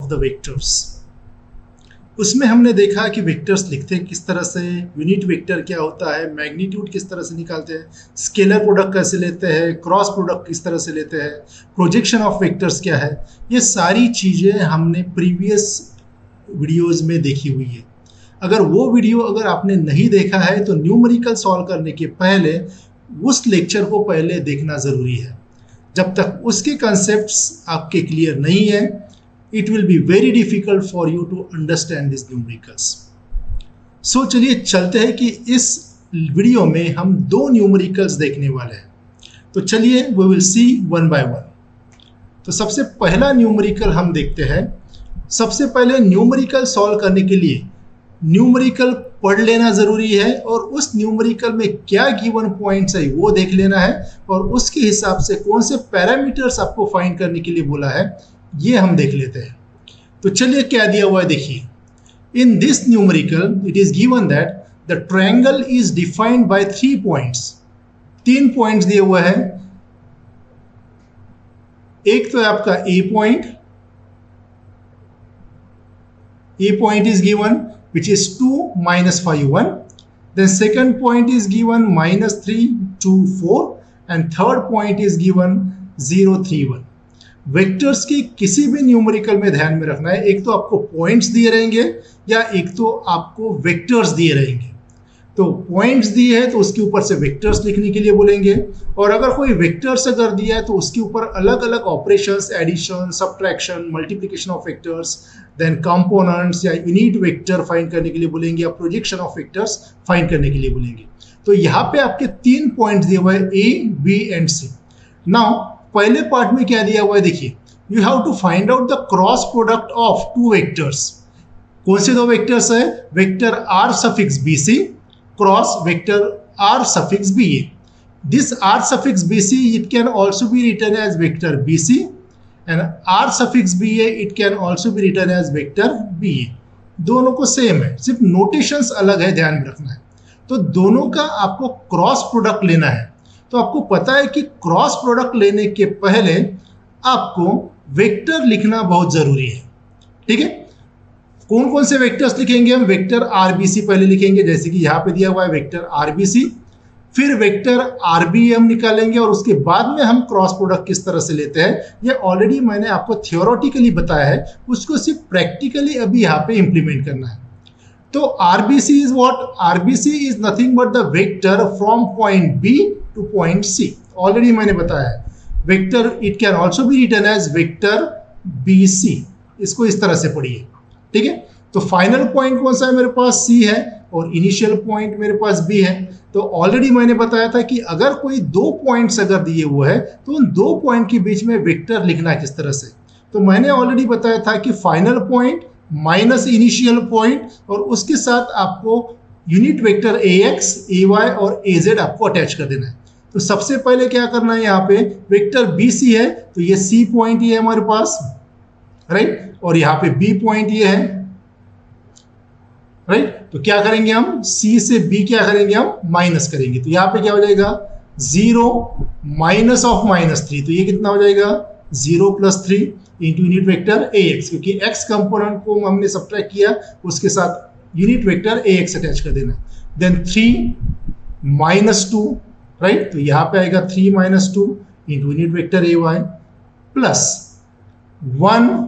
The vectors. उसमें हमने देखा कि वेक्टर्स लिखते हैं किस तरह से, यूनिट वेक्टर क्या होता है, मैग्नीट्यूड किस तरह से निकालते हैं, स्केलर प्रोडक्ट कैसे लेते हैं, क्रॉस प्रोडक्ट किस तरह से लेते हैं, प्रोजेक्शन ऑफ वेक्टर्स क्या है। ये सारी चीज़ें हमने प्रीवियस वीडियोज़ में देखी हुई है। अगर वो वीडियो अगर आपने नहीं देखा है तो न्यूमेरिकल सॉल्व करने के पहले उस लेक्चर को पहले देखना ज़रूरी है। जब तक उसके कंसेप्ट्स आपके क्लियर नहीं है, it will be very difficult for you to understand this numericals. So चलिए चलते हैं कि इस वीडियो में हम दो न्यूमेरिकल्स देखने वाले हैं। तो चलिए we will see one by one. तो सबसे पहला न्यूमेरिकल हम देखते हैं। सबसे पहले न्यूमेरिकल सॉल्व करने के लिए न्यूमेरिकल पढ़ लेना ज़रूरी है और उस न्यूमेरिकल में क्या गिवन पॉइंट्स है वो देख लेना है और उसके हिसाब से कौन से पैरामीटर्स आपको फाइंड करने के लिए बोला है ये हम देख लेते हैं। तो चलिए क्या दिया हुआ है देखिए। In this numerical it is given that the triangle is defined by 3 points. 3 points दिए हुए हैं। एक तो है आपका A point is given which is 2 minus 5 1. Then second point is given minus 3 2 4 and third point is given 0 3 1. Vectors की किसी भी न्यूमेरिकल में ध्यान में रखना है, एक तो आपको पॉइंट्स दिए रहेंगे या एक तो आपको वेक्टर्स दिए रहेंगे। तो पॉइंट्स दिए है तो उसके ऊपर से वेक्टर्स लिखने के लिए बोलेंगे और अगर कोई वेक्टर्स अगर दिया है तो उसके ऊपर अलग अलग operations, addition, subtraction, multiplication of vectors, then components या यूनिट वेक्टर फाइंड करने के लिए बोलेंगे या प्रोजेक्शन ऑफ वेक्टर्स फाइंड करने के लिए बोलेंगे। तो यहाँ पे आपके 3 पॉइंट्स दिए हुए हैं A, B and C. Now पहले पार्ट में क्या दिया हुआ है देखिए, you have to find out the cross product of 2 vectors. कौन से 2 वेक्टर्स है? Vector R suffix B C cross vector r suffix ba. This r suffix bc it can also be written as vector bc and r suffix ba it can also be written as vector ba. दोनों को same है, सिर्फ notations अलग है, ध्यान में रखना है। तो दोनों का आपको क्रॉस प्रोडक्ट लेना है। तो आपको पता है कि क्रॉस प्रोडक्ट लेने के पहले आपको वेक्टर लिखना बहुत जरूरी है। ठीक है, कौन कौन से वेक्टर्स लिखेंगे हम? वेक्टर आरबीसी पहले लिखेंगे, जैसे कि यहाँ पे दिया हुआ है वेक्टर आरबीसी, फिर वेक्टर आरबी हम निकालेंगे और उसके बाद में हम क्रॉस प्रोडक्ट किस तरह से लेते हैं ये ऑलरेडी मैंने आपको थियोरेटिकली बताया है, उसको सिर्फ प्रैक्टिकली अभी यहाँ पे इंप्लीमेंट करना है। तो RBC is what? RBC is nothing but the vector from point B to point C. Already मैंने बताया है। Vector it can also be written as vector B C. इसको इस तरह से पढ़िए। ठीक है, तो फाइनल पॉइंट कौन सा है? मेरे पास सी है और इनिशियल पॉइंट मेरे पास बी है। तो ऑलरेडी मैंने बताया था कि अगर कोई 2 पॉइंट्स अगर दिए हुए हैं तो उन 2 पॉइंट के बीच में वेक्टर लिखना है किस तरह से। तो मैंने ऑलरेडी बताया था कि final point minus initial point और उसके साथ आपको unit vector A X, A Y और ए जेड आपको अटैच कर देना है। तो सबसे पहले क्या करना है, यहाँ पे वेक्टर बी सी है तो ये सी पॉइंट ये है हमारे पास, राइट, और यहाँ पे बी पॉइंट ये है, राइट। तो क्या करेंगे हम? सी से बी क्या करेंगे हम? माइनस करेंगे। तो यहाँ पे क्या हो जाएगा? 0 माइनस ऑफ -3। तो ये कितना हो जाएगा? 0 + 3 into unit vector A X, क्योंकि एक्स कंपोनेंट को हमने सब्ट्रैक्ट किया, उसके साथ unit vector A X attach कर देना। Then 3 - 2, right. तो यहाँ पे आएगा 3 - 2 into unit vector A Y plus 1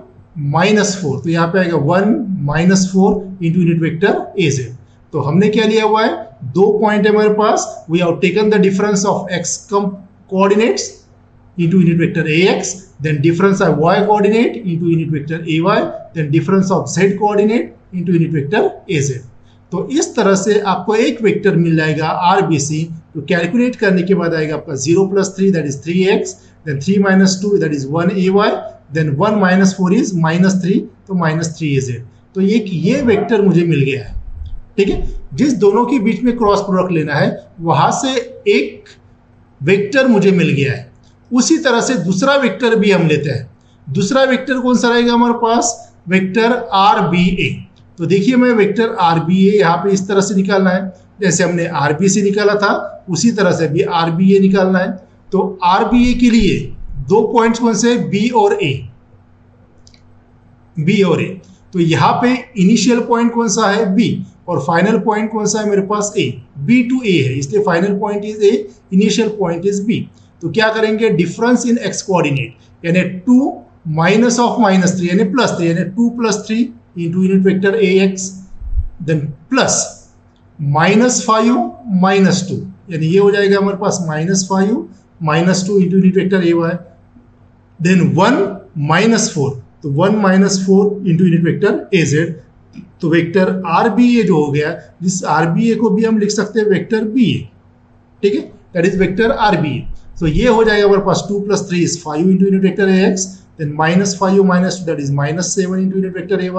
- 4। तो यहाँ पे आएगा 1 - 4 into unit vector A Z. तो हमने क्या लिया हुआ है? 2 पॉइंट है हमारे पास। We have taken the difference of X coordinates into unit vector A X, then difference of Y coordinate into unit vector A Y, then difference of Z coordinate into unit vector A Z. तो इस तरह से आपको एक vector मिल जाएगा RBC. तो calculate करने के बाद आएगा आपका 0 + 3 that is 3x, then 3 - 2 that is 1 ay, then 1 - 4 is -3, तो -3az। तो ये वेक्टर मुझे मिल गया है। ठीक है, जिस दोनों के बीच में क्रॉस प्रोडक्ट लेना है वहां से एक वेक्टर मुझे मिल गया है। उसी तरह से दूसरा वेक्टर भी हम लेते हैं। दूसरा वेक्टर कौन सा रहेगा हमारे पास? Vector R B A. तो देखिए मैं वेक्टर आर बी ए यहाँ पे इस तरह से निकालना है, जैसे हमने आर बी सी निकाला था उसी तरह से भी आर बी ए निकालना है। तो आर बी ए के लिए 2 पॉइंट्स कौन से? बी और ए। बी और ए। तो यहाँ पे इनिशियल पॉइंट कौन सा है, बी, और फाइनल पॉइंट कौन सा है मेरे पास, ए। बी टू ए है, इसलिए final point is A, initial point is B. तो क्या करेंगे, डिफरेंस इन एक्स कोऑर्डिनेट यानी 2 माइनस ऑफ -3 यानी +3 यानी 2 + 3 into unit vector A X, then plus -5 -2 यानी ये हो जाएगा हमारे पास -5 -2 into unit vector A Y, then 1 -4 तो 1 -4 into unit vector A Z. तो वेक्टर आर बी ए जो हो गया, जिस आर बी ए को भी हम लिख सकते हैं वेक्टर बी ए, ठीक है, that is vector R B A. तो ये हो जाएगा हमारे पास 2 + 3 is 5 into unit vector A X, then -5 -2 that is -7 into unit vector ay,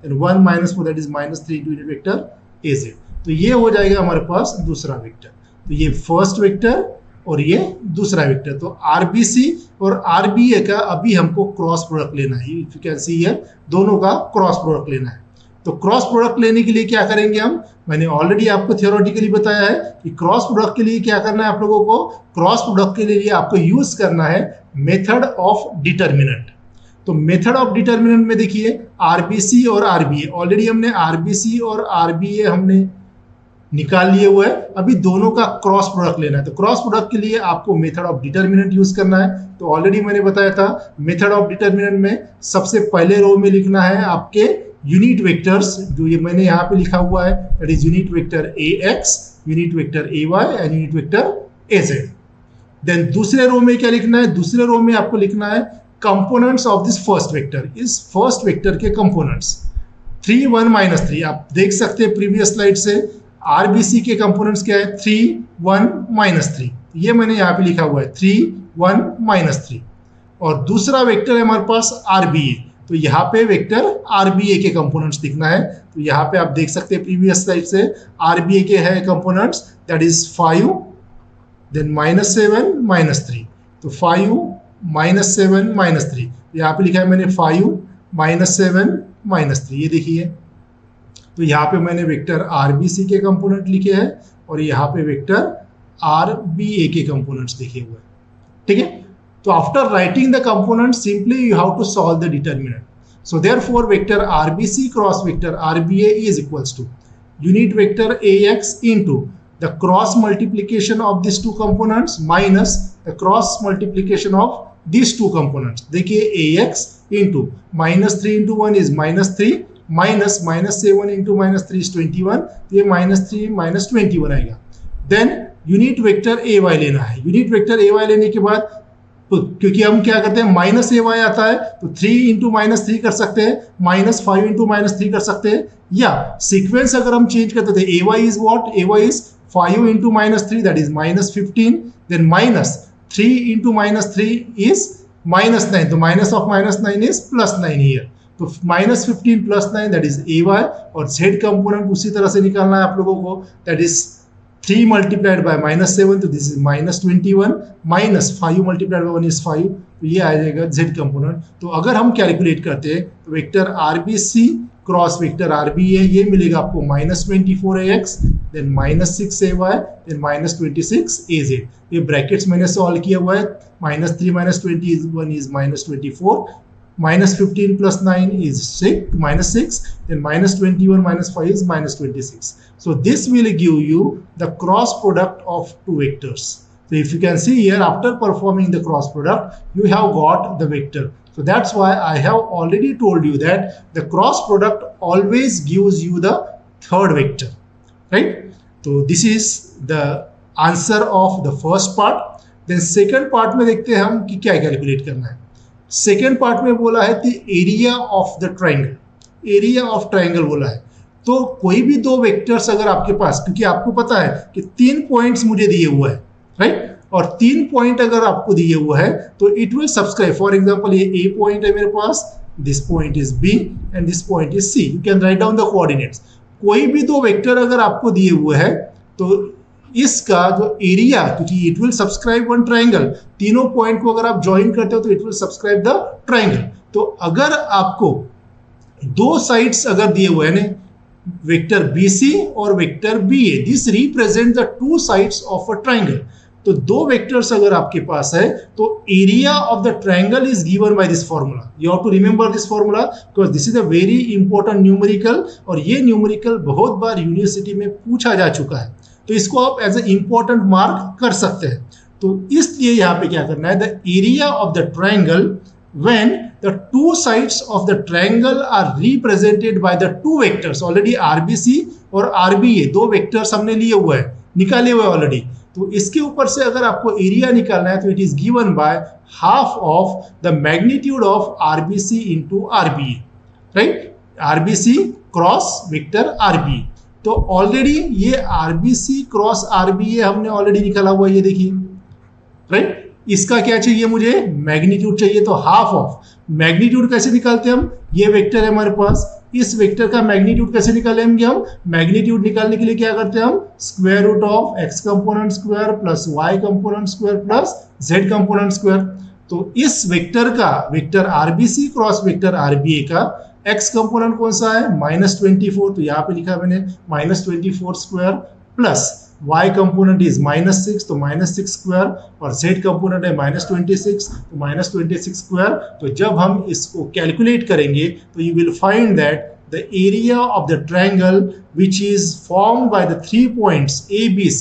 then 1 -4 that is -3 into unit vector az। तो ये हो जाएगा हमारे पास दूसरा वेक्टर। तो ये फर्स्ट वेक्टर और ये दूसरा वेक्टर। तो आरबीसी और आरबीए का अभी हमको क्रॉस प्रोडक्ट लेना है, if you can see here दोनों का क्रॉस प्रोडक्ट लेना है। तो क्रॉस प्रोडक्ट लेने के लिए क्या करेंगे हम, मैंने ऑलरेडी आपको थियोरेटिकली बताया है कि क्रॉस प्रोडक्ट के लिए क्या करना है आप लोगों को, क्रॉस प्रोडक्ट के लिए आपको यूज करना है मेथड ऑफ डिटर्मिनेंट। तो मेथड ऑफ डिटर्मिनेंट में देखिए आरबीसी और आरबीए, ऑलरेडी हमने आरबीसी और आरबीए हमने निकाल लिए हुए है, अभी दोनों का क्रॉस प्रोडक्ट लेना है। तो क्रॉस प्रोडक्ट के लिए आपको मेथड ऑफ डिटर्मिनेंट यूज करना है। तो ऑलरेडी मैंने बताया था मेथड ऑफ डिटर्मिनेंट में सबसे पहले रो में लिखना है आपके यूनिट वेक्टर्स, जो ये मैंने यहाँ पे लिखा हुआ है, that is unit vector A X, unit vector A Y and unit vector A Z. Then दूसरे रो में क्या लिखना है, दूसरे रो में आपको लिखना है components of this first vector, इस फर्स्ट वेक्टर के कंपोनेंट्स 3 1 -3। आप देख सकते हैं प्रीवियस स्लाइड से आरबीसी के कंपोनेंट्स क्या है, 3 1 -3, ये मैंने यहाँ पे लिखा हुआ है 3 1 -3। और दूसरा वेक्टर है हमारे पास आरबीए, तो यहाँ पे वेक्टर आरबीए के कंपोनेंट्स दिखना है। तो यहाँ पे आप देख सकते हैं प्रीवियस स्लाइड से आरबीए के है कंपोनेंट्स, दैट इज 5 देन -7 -3। तो 5 -7 -3, यहाँ पे लिखा है मैंने 5 -7 -3, ये देखिए। तो यहाँ पे मैंने वेक्टर आरबीसी के कंपोनेंट लिखे हैं और यहाँ पे वेक्टर आरबीए के कंपोनेंट्स लिखे हुए हैं, ठीक है। तो after writing the component simply you have to solve the determinant. So therefore vector RBC cross vector RBA is equals to unit vector ax into the cross multiplication of these two components minus the cross multiplication of these two components। देखिए ax into -3 into 1 is -3 minus -7 into -3 is 21, तो ये -3 -21 आएगा। Then unit vector A Y लेना है। Unit vector A Y लेने के बाद क्योंकि हम क्या करते हैं माइनस ए वाई आता है तो 3 इंटू -3 कर सकते हैं, -5 इंटू -3 कर सकते हैं, या सीक्वेंस अगर हम चेंज करते थे A Y is what, A Y is 5 into -3 that is -15, then -3 into -3 is -9, तो माइनस ऑफ -9 इज +9 हियर। तो -15 +9 दैट इज ए वाई, और जेड कंपोनेंट उसी तरह से निकालना है आप लोगों को, दैट इज 3 multiplied by -7, तो this is -21, -5 multiplied by 1 is 5, तो ये आ जाएगा z कंपोनेंट। तो अगर हम कैलकुलेट करते हैं तो vector RBC cross vector RBA ये मिलेगा आपको -24 ax, then -6 ay, then -26 az। ये ब्रैकेट्स मैंने सॉल्व किया हुआ है, -3 -21 is -24, -15 +9 is -6, then -21 -5 is -26. So this will give you the cross product of two vectors. So if you can see here, after performing the cross product, you have got the vector. So that's why I have already told you that the cross product always gives you the third vector, right? So this is the answer of the first part. Then second part में देखते हैं हम कि क्या calculate करना है। Second part में बोला है कि area of the triangle, area of triangle बोला है। तो कोई भी दो वेक्टर्स अगर आपके पास, क्योंकि आपको पता है कि 3 पॉइंट्स मुझे दिए हुए हैं, राइट, और 3 पॉइंट अगर आपको दिए हुए है तो it will subscribe. For example ये ए पॉइंट है मेरे पास, this point is B and this point is C, you can write down the coordinates. कोई भी दो वेक्टर अगर आपको दिए हुए है तो इसका जो एरिया, क्योंकि it will subscribe one triangle, तीनों पॉइंट को अगर आप ज्वाइन करते हो तो it will subscribe the triangle. तो अगर आपको दो साइड्स अगर दिए हुए हैं वेक्टर BC और vector BA, this represent the 2 sides of a triangle. तो दो वेक्टर्स अगर आपके पास है तो area of the triangle is given by this formula. You have to remember this formula because this is a very important numerical, और ये numerical बहुत बार यूनिवर्सिटी में पूछा जा चुका है, तो इसको आप एज ए इंपॉर्टेंट मार्क कर सकते हैं. तो इसलिए यहाँ पे क्या करना है, the area of the triangle when the two sides of the triangle are represented by the two vectors. Already RBC और RBA दो वेक्टर्स हमने लिए हुए हैं, निकाले हुए ऑलरेडी. तो इसके ऊपर से अगर आपको एरिया निकालना है तो it is given by half of the magnitude of RBC into RBA, right. RBC cross vector RBA. तो ऑलरेडी ये RBC क्रॉस RBA हमने ऑलरेडी निकाला हुआ है, ये देखिए, राइट. इसका क्या चाहिए, मुझे मैग्नीट्यूड चाहिए, तो हाफ ऑफ. मैग्नीट्यूड कैसे निकालते हैं हम, ये वेक्टर है हमारे पास, इस वेक्टर का मैग्नीट्यूड कैसे निकालेंगे हम, मैग्नीट्यूड निकालने के लिए क्या करते हैं हम, square root of x component square plus y component square plus z component square. तो इस वेक्टर का, vector RBC cross vector RBA का x कंपोनेंट कौन सा है, -24, तो यहाँ पे लिखा मैंने -24 square plus y component is -6, तो -6 स्क्वायर, और z कंपोनेंट है -26, तो -26 स्क्वायर. तो जब हम इसको कैलकुलेट करेंगे तो you will find that the area of the triangle which is formed by the 3 points ABC,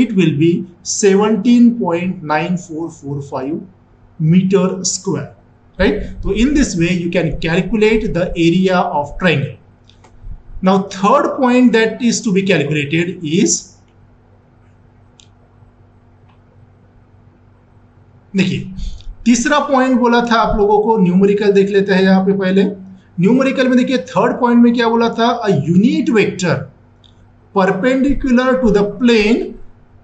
it will be 17.9445 meter square, right. So in this way you can calculate the area of triangle. Now third point that is to be calculated is, देखिए तीसरा point बोला था आप लोगों को, numerical देख लेते हैं यहाँ पे पहले. न्यूमेरिकल में देखिए थर्ड पॉइंट में क्या बोला था, a unit vector perpendicular to the plane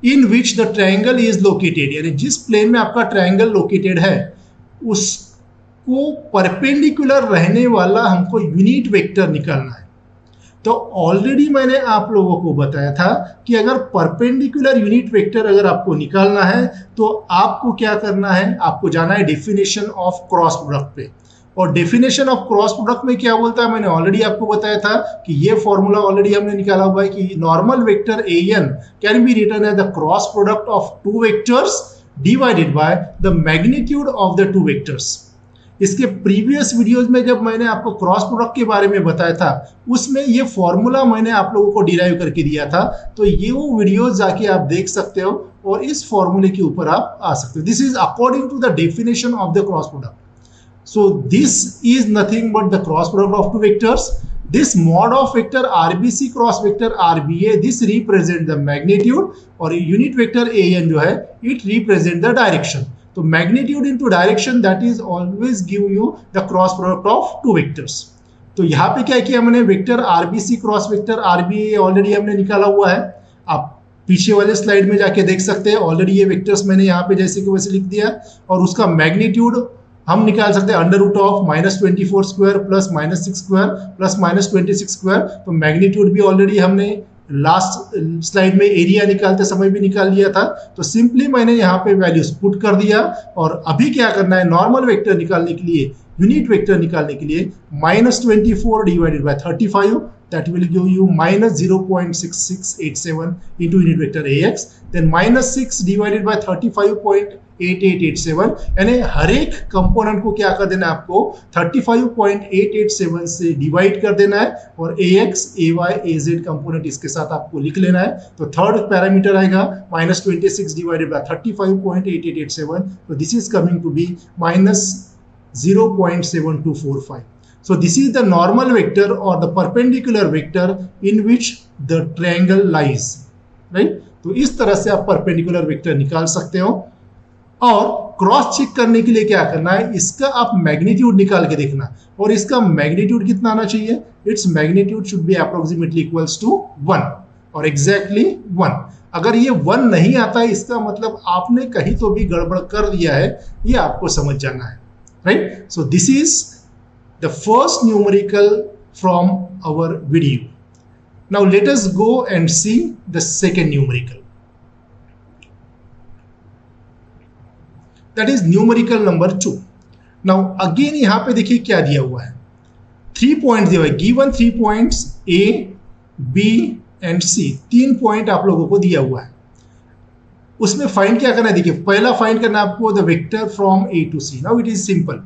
in which the triangle is located, यानी जिस प्लेन में आपका ट्रायंगल लोकेटेड है उसको परपेंडिकुलर रहने वाला हमको यूनिट वेक्टर निकालना है. तो ऑलरेडी मैंने आप लोगों को बताया था कि अगर परपेंडिकुलर यूनिट वेक्टर अगर आपको निकालना है तो आपको क्या करना है, आपको जाना है डेफिनेशन ऑफ क्रॉस प्रोडक्ट पे. और डेफिनेशन ऑफ क्रॉस प्रोडक्ट में क्या बोलता है, मैंने ऑलरेडी आपको बताया था कि ये फॉर्मूला ऑलरेडी हमने निकाला हुआ है कि normal vector an can be written as the cross product of two vectors divided by the magnitude of the two vectors. इसके प्रीवियस वीडियोस में जब मैंने आपको क्रॉस प्रोडक्ट के बारे में बताया था उसमें ये फॉर्मूला मैंने आप लोगों को डिराइव करके दिया था, तो ये वो वीडियोस जाके आप देख सकते हो और इस फॉर्मूले के ऊपर आप आ सकते हो. This is according to the definition of the cross product. So this is nothing but the cross product of two vectors. This mod of vector RBC cross vector RBA, this represent the magnitude, और unit vector an जो है it represent the direction. तो magnitude into direction that is always give you the cross product of two vectors. तो यहाँ पे क्या किया मैंने, vector RBC cross vector RBA already हमने निकाला हुआ है. आप पीछे वाले स्लाइड में जाके देख सकते हैं, ऑलरेडी ये वेक्टर्स मैंने यहाँ पे जैसे कि वैसे लिख दिया, और उसका मैग्नीट्यूड हम निकाल सकते हैं under root of -24 square plus -6 square plus -26 square. तो मैग्नीट्यूड भी ऑलरेडी हमने लास्ट स्लाइड में एरिया निकालते समय भी निकाल लिया था. तो सिंपली मैंने यहाँ पे वैल्यूज पुट कर दिया, और अभी क्या करना है, नॉर्मल वेक्टर निकालने के लिए, यूनिट वेक्टर निकालने के लिए -24 divided by 35, that will give you -0.6687 into unit vector AX, then -6 divided by 35.8887, यानी हर एक कंपोनेंट को क्या कर देना है, आपको 35.887 से डिवाइड कर देना है, और AX, AY, AZ कंपोनेंट इसके साथ आपको लिख लेना है. तो थर्ड पैरामीटर आएगा -26 डिवाइडेड बाय 35.8887, तो this is coming to be -0.7245. So this is the normal vector or the perpendicular vector in which the triangle lies, right? तो इस तरह से आप perpendicular vector निकाल सकते हो. और क्रॉस चेक करने के लिए क्या करना है, इसका आप मैग्नीट्यूड निकाल के देखना, और इसका मैग्नीट्यूड कितना आना चाहिए, its magnitude should be approximately equals to 1 और एग्जैक्टली 1. अगर ये 1 नहीं आता है इसका मतलब आपने कहीं तो भी गड़बड़ कर दिया है, ये आपको समझ जाना है, right. So this is the first numerical from our video. Now let us go and see the second numerical. That is numerical number 2. Now again यहाँ पे देखिए क्या दिया हुआ है, 3 points दिया हुआ है, given 3 points A, B and C, 3 point आप लोगों को दिया हुआ है. उसमें फाइंड क्या करना है, देखिए पहला फाइंड करना है आपको the vector from A to C. Now it is simple.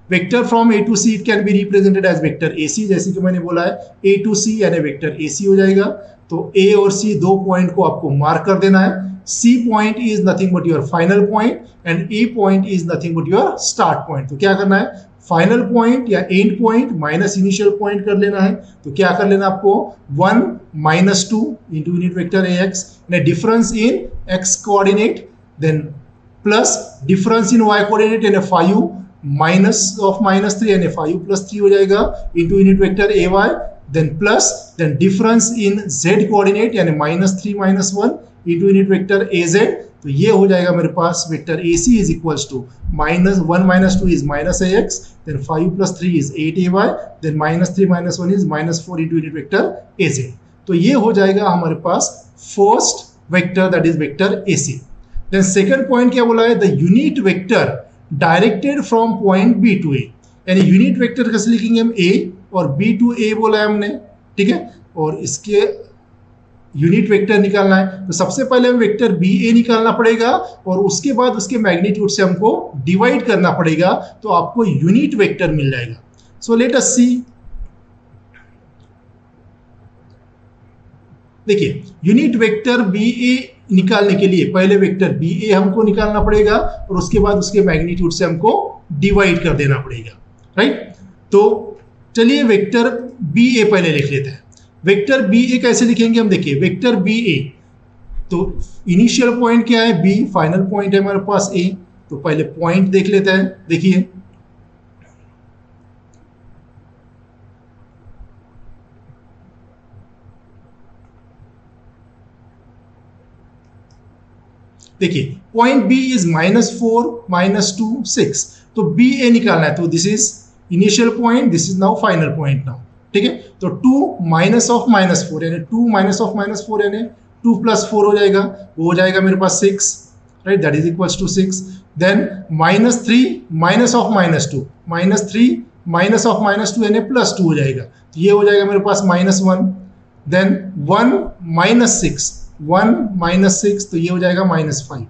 Vector from A to C it can be represented as vector A C, जैसे कि मैंने बोला है ए टू सी यानी वेक्टर ए सी हो जाएगा. तो ए और सी दो पॉइंट को आपको मार्क कर देना है. C point is nothing but your final point and A point is nothing but your start point. तो क्या करना है, फाइनल पॉइंट या end point minus initial point कर लेना है. तो क्या कर लेना आपको 1 minus 2 into unit vector ax and a difference in x coordinate, then plus difference in y coordinate and a 5 minus of minus 3 and a 5 plus 3 हो जाएगा into unit vector ay, then plus then difference in z coordinate यानी minus 3 minus 1 into unit vector az. तो ये हो जाएगा मेरे पास vector AC is equals to minus 1 minus 2 is minus AX, then 5 plus 3 is 8AY, then minus 3 minus 1 is minus 4 into unit vector AZ. तो ये हो जाएगा हमारे पास first vector that is vector AC. Then second point क्या बोला है, the unit vector directed from point B to A. यानी यूनिट वेक्टर कैसे लिखेंगे हम, A और B टू A बोला है हमने, ठीक है. और इसके यूनिट वेक्टर निकालना है तो सबसे पहले हमें वेक्टर BA निकालना पड़ेगा और उसके बाद उसके मैग्नीट्यूड से हमको डिवाइड करना पड़ेगा तो आपको यूनिट वेक्टर मिल जाएगा. सो लेट अस सी. देखिए यूनिट वेक्टर BA निकालने के लिए पहले वेक्टर BA हमको निकालना पड़ेगा और उसके बाद उसके मैग्नीट्यूड से हमको डिवाइड कर देना पड़ेगा, राइट. तो चलिए वेक्टर BA पहले लिख लेते हैं. वेक्टर BA कैसे लिखेंगे हम, देखिए वेक्टर BA तो इनिशियल पॉइंट क्या है B, फाइनल पॉइंट है हमारे पास A. तो पहले पॉइंट देख लेते हैं. देखिए देखिए पॉइंट B इज -4 -2 6. तो BA निकालना है तो this is initial point, this is now final point now, ठीक है. तो 2 माइनस ऑफ -4 यानी 2 माइनस ऑफ -4 यानी 2 प्लस 4 हो जाएगा, वो हो जाएगा मेरे पास 6, right, that is equals to 6. Then -3 minus of -2 -3 minus of -2 यानी +2 हो जाएगा, तो ये हो जाएगा मेरे पास -1. देन 1 माइनस 6 1 माइनस 6 तो ये हो जाएगा -5.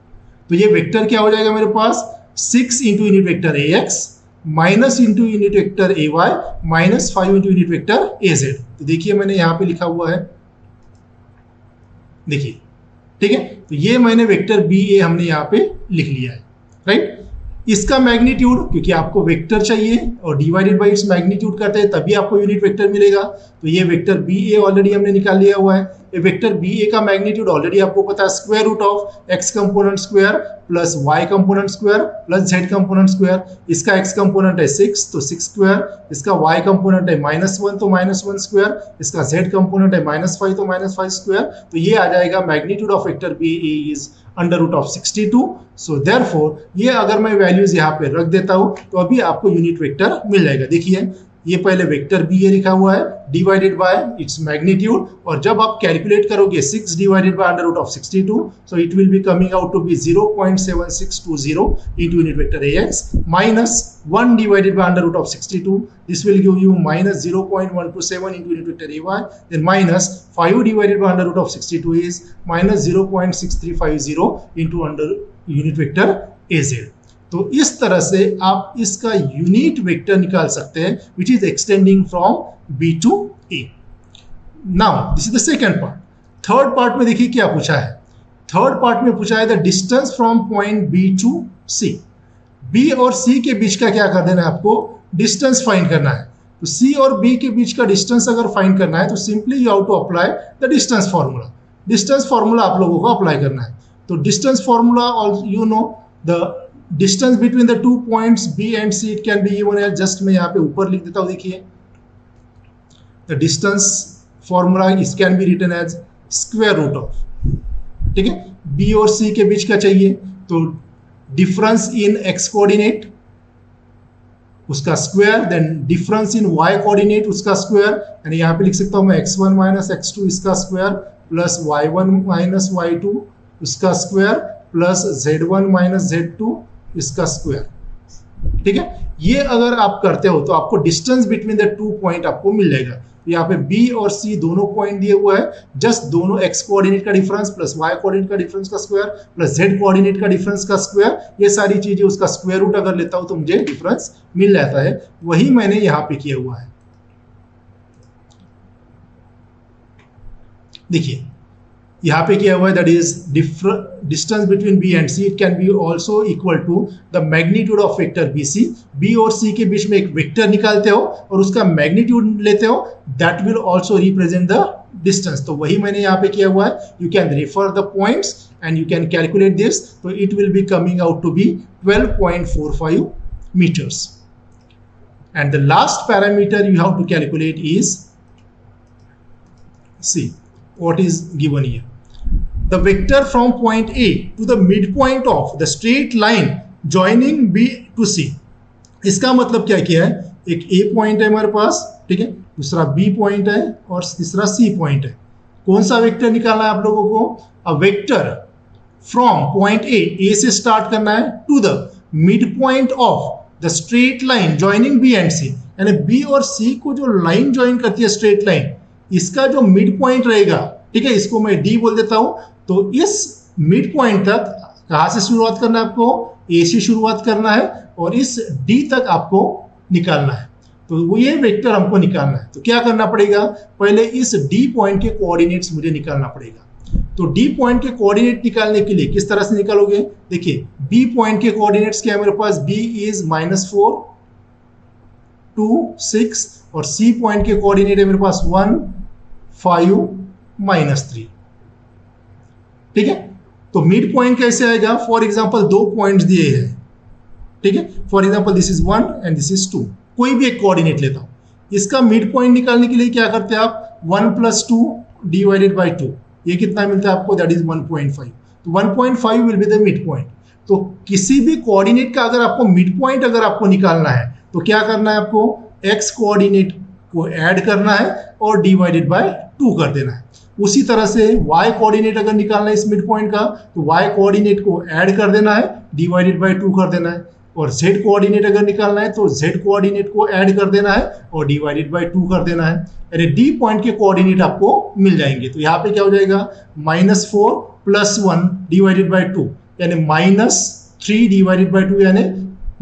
तो ये वेक्टर क्या हो जाएगा मेरे पास 6 into unit vector AX minus into unit vector AY minus 5 into unit vector AZ. तो देखिए मैंने यहाँ पे लिखा हुआ है, देखिए, ठीक है. तो ये मैंने वेक्टर BA हमने यहाँ पे लिख लिया है, राइट. इसका मैग्नीट्यूड क्योंकि आपको वेक्टर चाहिए और डिवाइडेड बाय इट्स मैग्नीट्यूड करते हैं तभी आपको यूनिट वेक्टर मिलेगा. तो ये वेक्टर BA ऑलरेडी हमने निकाल लिया हुआ है. ये वेक्टर BA का मैग्नीट्यूड ऑलरेडी आपको पता है, square root of x component square plus y component square plus z component square. इसका x कंपोनेंट है 6 तो 6 स्क्वायर, इसका y कंपोनेंट है -1 तो -1 स्क्वायर, इसका z कंपोनेंट है -5 तो -5 स्क्वायर. तो ये आ जाएगा magnitude of vector BA is under root of 62. So therefore ये अगर मैं वैल्यूज यहाँ पे रख देता हूँ तो अभी आपको यूनिट वेक्टर मिल जाएगा. देखिए ये पहले वेक्टर BA लिखा हुआ है डिवाइडेड बाय इट्स मैग्नीट्यूड, और जब आप कैलकुलेट करोगे 6 divided by under root of 62 so it will be coming out to be 0.7620 into unit vector AX minus 1 divided by under root of 62. This will give you minus 0.127 into unit vector AY. Then minus 5 divided by under root of 62 is minus 0.6350 into under unit vector AZ. तो इस तरह से आप इसका unit vector निकाल सकते हैं which is extending from B to A. Now this is the second part. Third part में देखिए क्या पूछा है. थर्ड पार्ट में पूछा है the distance from point B to C. B और C के बीच का क्या कर देना है, आपको डिस्टेंस फाइंड करना है. तो C और B के बीच का डिस्टेंस अगर फाइंड करना है तो simply you have to apply the distance formula. Distance formula आप लोगों को अप्लाई करना है. तो डिस्टेंस फार्मूला और you know the distance between the 2 points B and C it can be given as, just मैं यहाँ पे ऊपर लिख देता हूँ. देखिए the distance formula it can be written as square root of, ठीक है, B और C के बीच का चाहिए तो डिफरेंस इन x कोऑर्डिनेट उसका square, then difference in y coordinate उसका स्क्वायर, यानी यहाँ पे लिख सकता हूँ मैं x1 माइनस x2 इसका square plus y1 minus y2 उसका square plus z1 minus z2 इसका स्क्वायर, ठीक है. ये अगर आप करते हो तो आपको डिस्टेंस बिटवीन द 2 पॉइंट आपको मिल जाएगा। यहाँ पे बी और सी दोनों पॉइंट दिए हुआ है, जस्ट दोनों एक्स कोऑर्डिनेट का डिफरेंस प्लस वाई कोऑर्डिनेट का डिफरेंस का स्क्वायर प्लस जेड कोऑर्डिनेट का डिफरेंस का स्क्वायर, ये सारी चीजें उसका स्क्वायर रूट अगर लेता हूं तो मुझे डिफरेंस मिल जाता है। वही मैंने यहाँ पे किया हुआ है। देखिए यहाँ पे क्या हुआ है, that is distance between B and C, it can be also equal to the magnitude of vector B C. B और सी के बीच में एक वेक्टर निकालते हो और उसका मैग्नीट्यूड लेते हो, that will also represent the distance. तो वही मैंने यहाँ पे किया हुआ है। You can refer the points and you can calculate this, तो it will be coming out to be 12.45 meters. And the last parameter you have to calculate is, see what is given here. The vector from point A to the midpoint of the straight line joining B to C. इसका मतलब क्या किया है, एक A point है हमारे पास, ठीक है, दूसरा B पॉइंट है और तीसरा C पॉइंट है। कौन सा वेक्टर निकालना है आप लोगों को? A vector from point A से स्टार्ट करना है to the mid point of the straight line joining B and C। यानी B और C को जो लाइन ज्वाइन करती है स्ट्रेट लाइन, इसका जो मिड पॉइंट रहेगा, ठीक है, इसको मैं D बोल देता हूं। तो इस मिड पॉइंट तक कहां से शुरुआत करना है आपको? A से शुरुआत करना है और इस D तक आपको निकालना है। तो वो ये वेक्टर हमको निकालना है। तो क्या करना पड़ेगा, पहले इस D पॉइंट के कोऑर्डिनेट्स मुझे निकालना पड़ेगा। तो D पॉइंट के कोऑर्डिनेट निकालने के लिए किस तरह से निकालोगे? देखिए B पॉइंट के कोऑर्डिनेट्स क्या है मेरे पास? B इज -4 2 6 और C पॉइंट के कोऑर्डिनेट है मेरे पास 1 5 -3। ठीक है, तो मिड पॉइंट कैसे आएगा? फॉर एग्जांपल दो पॉइंट्स दिए हैं, ठीक है, for example this is 1 and this is 2, कोई भी एक कोऑर्डिनेट लेता हूं। इसका मिड पॉइंट निकालने के लिए क्या करते हैं आप? 1 + 2 डिवाइडेड बाय 2, ये कितना मिलता है आपको? That is 1.5। तो 1.5 will be the mid point. तो किसी भी कोऑर्डिनेट का अगर आपको मिड पॉइंट अगर आपको निकालना है तो क्या करना है आपको? x कोऑर्डिनेट को ऐड करना है और डिवाइडेड बाय 2 कर देना है। उसी तरह से y कोऑर्डिनेट अगर निकालना है इस मिड पॉइंट का, तो y कोऑर्डिनेट को ऐड कर देना है, डिवाइडेड बाय 2 कर देना है। और z कोऑर्डिनेट अगर निकालना है तो z कोऑर्डिनेट को ऐड कर देना है और डिवाइडेड बाय 2 कर देना है। यानी d पॉइंट के कोऑर्डिनेट आपको मिल जाएंगे। तो यहाँ पे क्या हो जाएगा? -4 + 1 डिवाइडेड बाय 2 यानी -3 डिवाइडेड बाय 2 यानी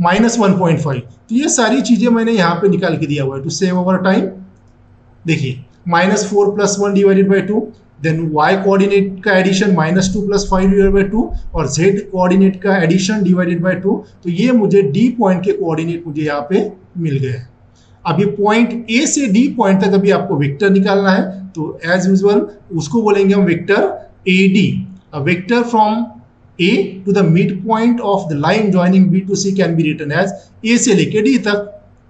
-1.5। तो ये सारी चीजें मैंने यहाँ पे निकाल के दिया हुआ है टू सेव अवर टाइम। देखिए -4 + 1 divided by 2, then y coordinate का एडिशन -2 + 5 डिवाइडेड बाय 2 और z कोऑर्डिनेट का एडिशन डिवाइडेड बाय 2। तो ये मुझे d पॉइंट के कोऑर्डिनेट मुझे यहाँ पे मिल गए हैं। अभी पॉइंट A से D पॉइंट तक अभी आपको वेक्टर निकालना है, तो एज यूजुअल उसको बोलेंगे हम vector AD। A vector from A to the midpoint of the line joining B to C can be written as A से लेके D तक,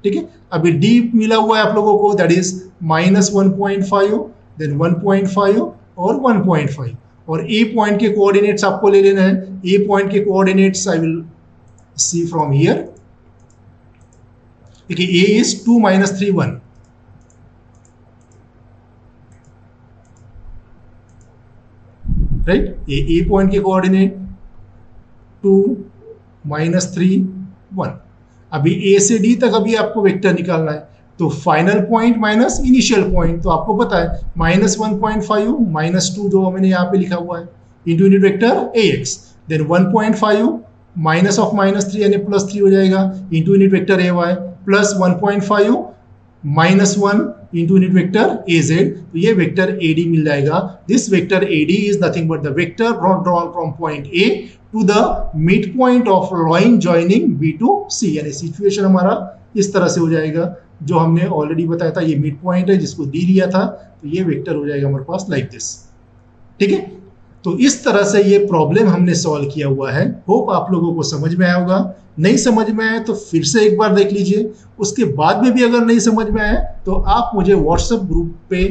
ठीक है। अभी D मिला हुआ है आप लोगों को, दैट इज -1.5 देन 1.5 और 1.5 और A पॉइंट के कोऑर्डिनेट्स आपको ले लेना है। A पॉइंट के coordinates I will see from here. देखिए A is 2 - 3 1, right. A point के कोऑर्डिनेट 2 - 3 1। अभी A से D तक अभी आपको वेक्टर निकालना है, तो final point minus initial point, तो आपको पता है -1.5 -2 जो मैंने यहाँ पे लिखा हुआ है into unit vector AX, then 1.5 minus of -3 यानी +3 हो जाएगा into unit vector AY plus 1.5 -1 into unit vector AZ। तो ये वेक्टर AD मिल जाएगा। This vector AD is nothing but the vector drawn from point A to the mid point of line joining B to C। यानी situation हमारा इस तरह से हो जाएगा जो हमने ऑलरेडी बताया था। ये मिड पॉइंट है जिसको D लिया था, तो ये वेक्टर हो जाएगा हमारे पास लाइक दिस, ठीक है। तो इस तरह से ये प्रॉब्लम हमने सॉल्व किया हुआ है। होप आप लोगों को समझ में आया होगा। नहीं समझ में आया तो फिर से एक बार देख लीजिए। उसके बाद में भी अगर नहीं समझ में आया तो आप मुझे व्हाट्सएप ग्रुप पे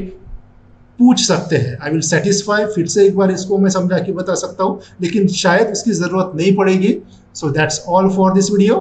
पूछ सकते हैं। I will satisfy. फिर से एक बार इसको मैं समझा के बता सकता हूँ, लेकिन शायद इसकी जरूरत नहीं पड़ेगी। So that's all for this video.